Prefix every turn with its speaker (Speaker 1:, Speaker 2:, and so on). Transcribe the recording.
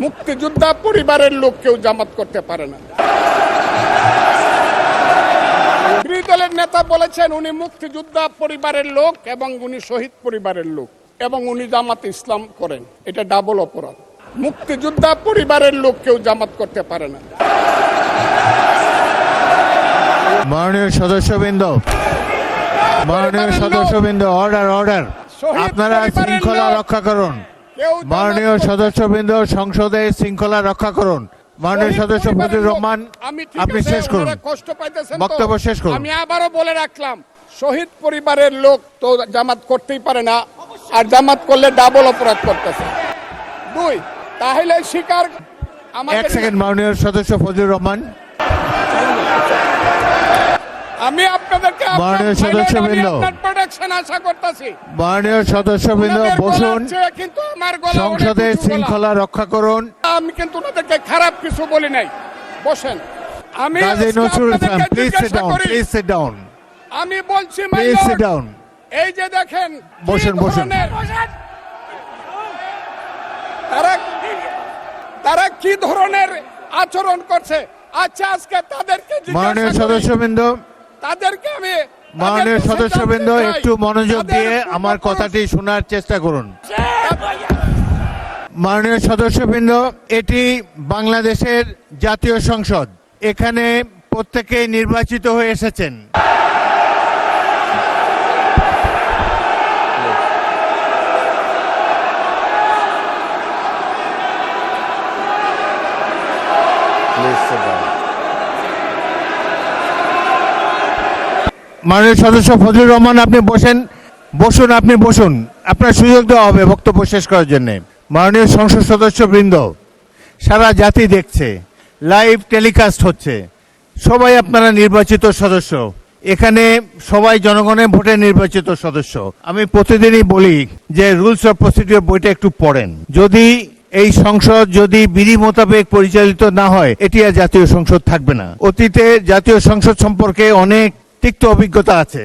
Speaker 1: মুক্তিযোদ্ধা পরিবারের লোক কেউ জামাত করতে পারে না। বিরোধী দলের নেতা বলেছেন উনি মুক্তিযোদ্ধা পরিবারের লোক এবং উনি শহীদ পরিবারের লোক এবং উনি জামাত ইসলাম করেন। এটা ডাবল অপরাধ। মুক্তিযোদ্ধা পরিবারের লোক কেউ জামাত করতে পারে না।
Speaker 2: মাননীয় সদস্যবৃন্দ, অর্ডার, আপনারা শৃঙ্খলা রক্ষা করুন। মাননীয় সদস্যবৃন্দ, সংসদে শৃঙ্খলা রক্ষা করুন। মাননীয় সদস্য ফজলুর রহমান, আপনি শেষ করুন, বক্তব্য শেষ করুন।
Speaker 1: আমি আবারও বলে রাখলাম, শহীদ পরিবারের লোক তো জামাত করতেই পারে না, আর জামাত করলে ডাবল অপরাধ করতেছে। দুই, তাহলে স্বীকার
Speaker 2: এক সেকেন্ড, মাননীয় সদস্য ফজলুর রহমান,
Speaker 1: আমি আপনাদেরকে
Speaker 2: মাননীয় সদস্যবৃন্দ,
Speaker 1: প্রোটেকশন আশা করতেছি।
Speaker 2: মাননীয় সদস্যবৃন্দ বসুন,
Speaker 1: কিন্তু আমার গলা
Speaker 2: সংসদে শৃঙ্খলা রক্ষা করুন।
Speaker 1: আমি কিন্তু ওনাদেরকে খারাপ কিছু বলি নাই। বসেন। আমি
Speaker 2: Kazi Nazrul Islam, please sit down.
Speaker 1: আমি বলছি
Speaker 2: প্লিজ সিট ডাউন।
Speaker 1: এই যে দেখেন,
Speaker 2: বসুন।
Speaker 1: তারা কি ধরনের আচরণ করছে। আচ্ছা, আজকে তাদেরকে
Speaker 2: মাননীয় সদস্যবৃন্দ, মাননীয় সদস্যবৃন্দ, একটু মনোযোগ দিয়ে আমার কথাটি শোনার চেষ্টা করুন। মাননীয় সদস্যবৃন্দ, এটি বাংলাদেশের জাতীয় সংসদ। এখানে প্রত্যেকে নির্বাচিত হয়ে এসেছেন। মাননীয় সদস্য ফজলুর রহমান, আপনি বসুন। আপনার সুযোগ দেওয়া হবে বক্তব্য শেষ করার জন্য। মাননীয় সংসদ সদস্যবৃন্দ, সারা জাতি দেখছে, লাইভ টেলিকাস্ট হচ্ছে। সবাই আপনারা নির্বাচিত সদস্য, এখানে সবাই জনগণের ভোটে নির্বাচিত সদস্য। আমি প্রতিদিনই বলি যে রুলস অফ প্রসিডিওর বইটা একটু পড়েন। যদি এই সংসদ যদি বিধি মোতাবেক পরিচালিত না হয়, এটি আর জাতীয় সংসদ থাকবে না। অতীতে জাতীয় সংসদ সম্পর্কে অনেক তিক্ত অভিজ্ঞতা আছে।